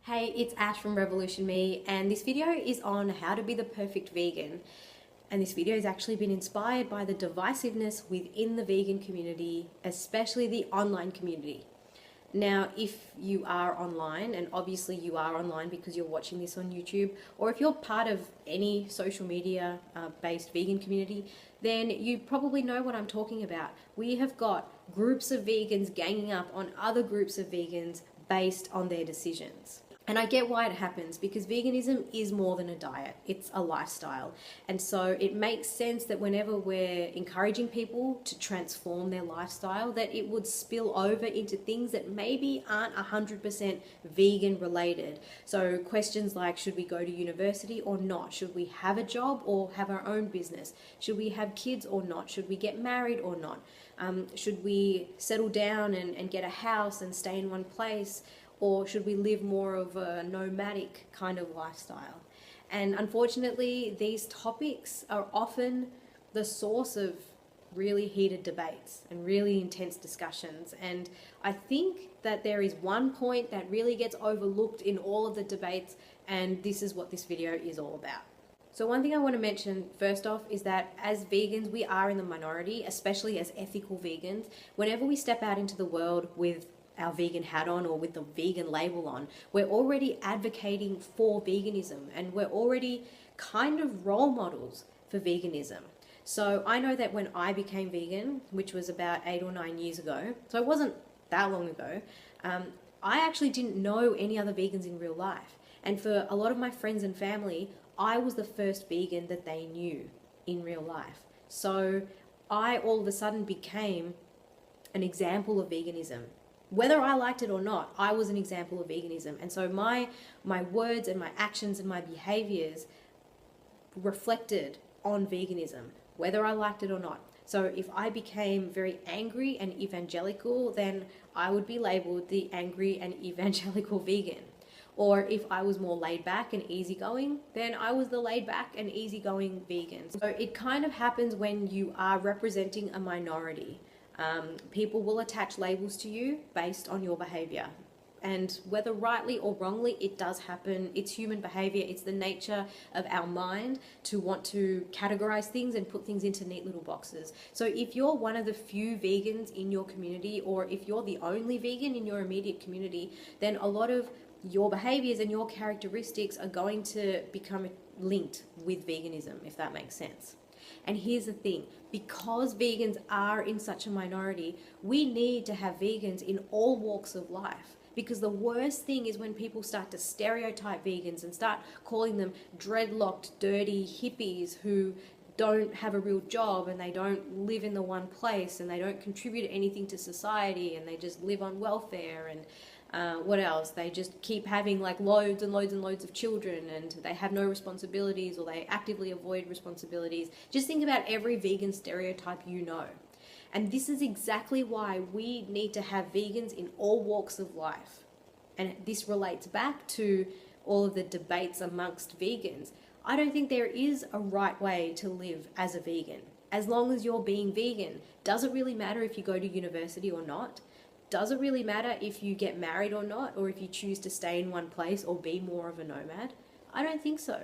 Hey, it's Ash from Revolution Me, and this video is on how to be the perfect vegan. And this video has actually been inspired by the divisiveness within the vegan community, especially the online community. Now, if you are online, and obviously you are online because you're watching this on YouTube, or if you're part of any social media based vegan community, then you probably know what I'm talking about. We have got groups of vegans ganging up on other groups of vegans based on their decisions. And I get why it happens, because veganism is more than a diet, it's a lifestyle. And so it makes sense that whenever we're encouraging people to transform their lifestyle, that it would spill over into things that maybe aren't 100% vegan related. So questions like, should we go to university or not? Should we have a job or have our own business? Should we have kids or not? Should we get married or not? Should we settle down and get a house and stay in one place? Or should we live more of a nomadic kind of lifestyle? And unfortunately, these topics are often the source of really heated debates and really intense discussions. And I think that there is one point that really gets overlooked in all of the debates, and this is what this video is all about. So one thing I want to mention first off is that as vegans, we are in the minority, especially as ethical vegans. Whenever we step out into the world with our vegan hat on or with the vegan label on, we're already advocating for veganism, and we're already kind of role models for veganism. So I know that when I became vegan, which was about 8 or 9 years ago, so it wasn't that long ago, I actually didn't know any other vegans in real life. And for a lot of my friends and family, I was the first vegan that they knew in real life. So I all of a sudden became an example of veganism. Whether I liked it or not, I was an example of veganism. And so my words and my actions and my behaviors reflected on veganism, whether I liked it or not. So if I became very angry and evangelical, then I would be labeled the angry and evangelical vegan. Or if I was more laid back and easygoing, then I was the laid back and easygoing vegan. So it kind of happens when you are representing a minority. People will attach labels to you based on your behavior. And whether rightly or wrongly, it does happen. It's human behavior. It's the nature of our mind to want to categorize things and put things into neat little boxes. So if you're one of the few vegans in your community, or if you're the only vegan in your immediate community, then a lot of your behaviors and your characteristics are going to become linked with veganism, if that makes sense. And here's the thing, because vegans are in such a minority, we need to have vegans in all walks of life. Because the worst thing is when people start to stereotype vegans and start calling them dreadlocked, dirty hippies who don't have a real job, and they don't live in the one place, and they don't contribute anything to society, and they just live on welfare, and what else? They just keep having like loads and loads and loads of children, and they have no responsibilities, or they actively avoid responsibilities. Just think about every vegan stereotype you know. And this is exactly why we need to have vegans in all walks of life. And this relates back to all of the debates amongst vegans. I don't think there is a right way to live as a vegan. As long as you're being vegan, does it really matter if you go to university or not? Does it really matter if you get married or not, or if you choose to stay in one place or be more of a nomad? I don't think so.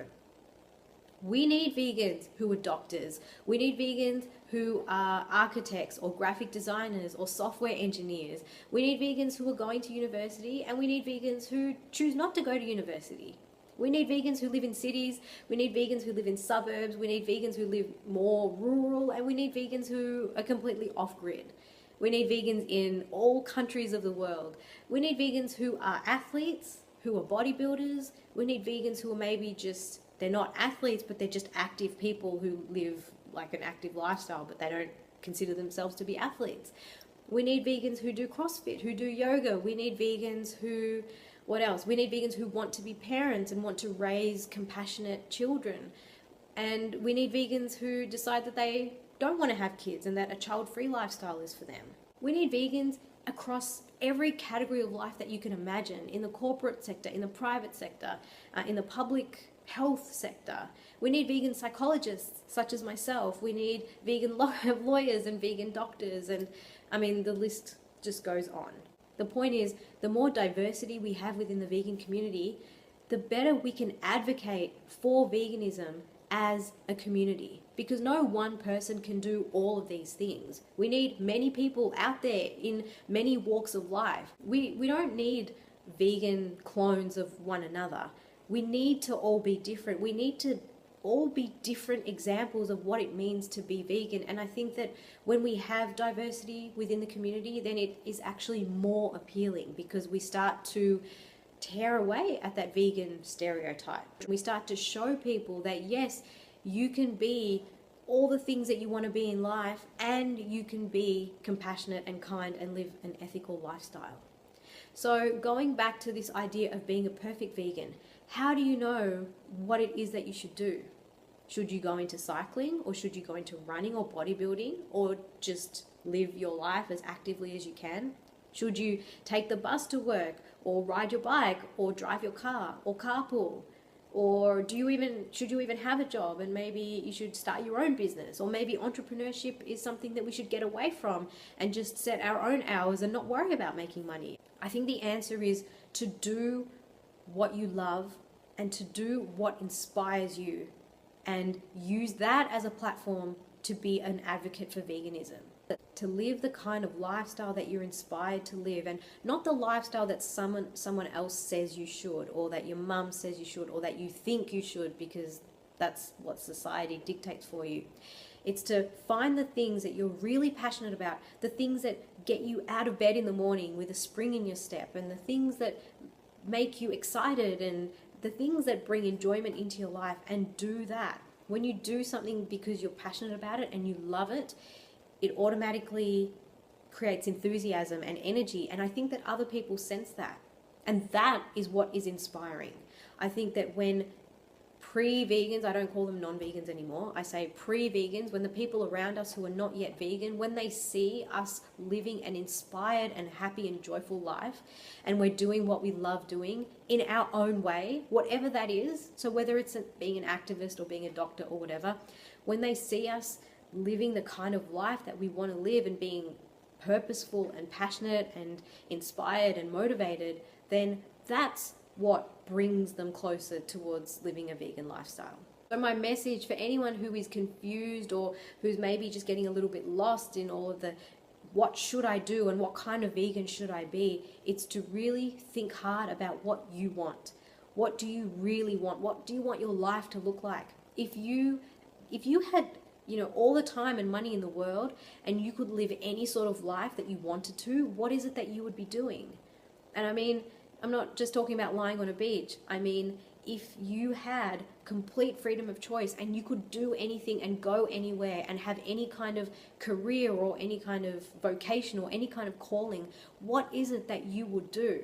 We need vegans who are doctors. We need vegans who are architects or graphic designers or software engineers. We need vegans who are going to university, and we need vegans who choose not to go to university. We need vegans who live in cities, we need vegans who live in suburbs, we need vegans who live more rural, and we need vegans who are completely off-grid. We need vegans in all countries of the world. We need vegans who are athletes, who are bodybuilders. We need vegans who are maybe just, they're not athletes, but they're just active people who live like an active lifestyle, but they don't consider themselves to be athletes. We need vegans who do CrossFit, who do yoga. We need vegans who, what else? We need vegans who want to be parents and want to raise compassionate children. And we need vegans who decide that they don't want to have kids and that a child-free lifestyle is for them. We need vegans across every category of life that you can imagine, in the corporate sector, in the private sector, in the public health sector. We need vegan psychologists such as myself. We need vegan lawyers and vegan doctors, and I mean the list just goes on. The point is, the more diversity we have within the vegan community, the better we can advocate for veganism as a community, because no one person can do all of these things. We need many people out there in many walks of life. We don't need vegan clones of one another. We need to all be different. We need to all be different examples of what it means to be vegan. And I think that when we have diversity within the community, then it is actually more appealing, because we start to tear away at that vegan stereotype. We start to show people that yes, you can be all the things that you want to be in life, and you can be compassionate and kind and live an ethical lifestyle. So going back to this idea of being a perfect vegan, how do you know what it is that you should do? Should you go into cycling, or should you go into running or bodybuilding, or just live your life as actively as you can? Should you take the bus to work, or ride your bike, or drive your car, or carpool? Or should you even have a job, and maybe you should start your own business? Or maybe entrepreneurship is something that we should get away from and just set our own hours and not worry about making money? I think the answer is to do what you love and to do what inspires you, and use that as a platform to be an advocate for veganism. To live the kind of lifestyle that you're inspired to live, and not the lifestyle that someone else says you should, or that your mum says you should, or that you think you should because that's what society dictates for you. It's to find the things that you're really passionate about, the things that get you out of bed in the morning with a spring in your step, and the things that make you excited, and the things that bring enjoyment into your life, and do that. When you do something because you're passionate about it and you love it, it automatically creates enthusiasm and energy. And I think that other people sense that. And that is what is inspiring. I think that when pre-vegans, I don't call them non-vegans anymore, I say pre-vegans, when the people around us who are not yet vegan, when they see us living an inspired and happy and joyful life, and we're doing what we love doing in our own way, whatever that is, so whether it's being an activist or being a doctor or whatever, when they see us living the kind of life that we want to live and being purposeful and passionate and inspired and motivated, then that's what brings them closer towards living a vegan lifestyle. So my message for anyone who is confused, or who's maybe just getting a little bit lost in all of the what should I do and what kind of vegan should I be, it's to really think hard about what you want. What do you really want? What do you want your life to look like? If you had all the time and money in the world, and you could live any sort of life that you wanted to, what is it that you would be doing? And I mean, I'm not just talking about lying on a beach. I mean, if you had complete freedom of choice and you could do anything and go anywhere and have any kind of career or any kind of vocation or any kind of calling, what is it that you would do?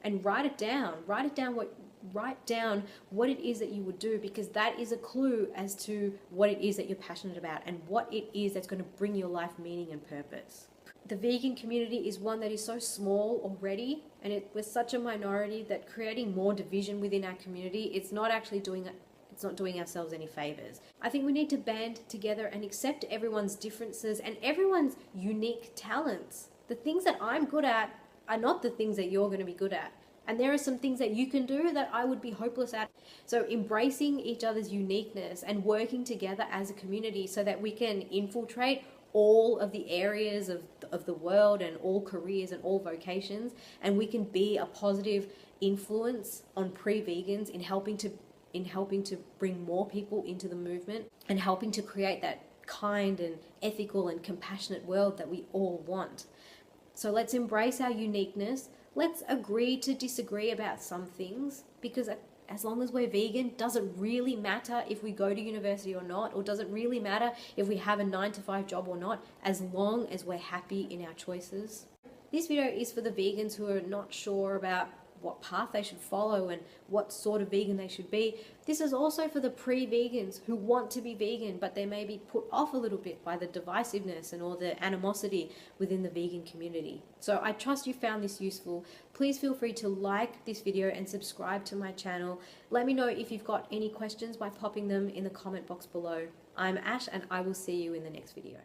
And write it down. Write down what it is that you would do, because that is a clue as to what it is that you're passionate about and what it is that's going to bring your life meaning and purpose. The vegan community is one that is so small already, and we're such a minority that creating more division within our community, it's not doing ourselves any favors. I think we need to band together and accept everyone's differences and everyone's unique talents. The things that I'm good at are not the things that you're going to be good at. And there are some things that you can do that I would be hopeless at. So embracing each other's uniqueness and working together as a community so that we can infiltrate all of the areas of the world and all careers and all vocations, and we can be a positive influence on pre-vegans in helping to bring more people into the movement and helping to create that kind and ethical and compassionate world that we all want. So let's embrace our uniqueness. Let's agree to disagree about some things, because as long as we're vegan, doesn't really matter if we go to university or not, or doesn't really matter if we have a 9-to-5 job or not, as long as we're happy in our choices. This video is for the vegans who are not sure about what path they should follow and what sort of vegan they should be. This is also for the pre-vegans who want to be vegan, but they may be put off a little bit by the divisiveness and all the animosity within the vegan community. So I trust you found this useful. Please feel free to like this video and subscribe to my channel. Let me know if you've got any questions by popping them in the comment box below. I'm Ash, and I will see you in the next video.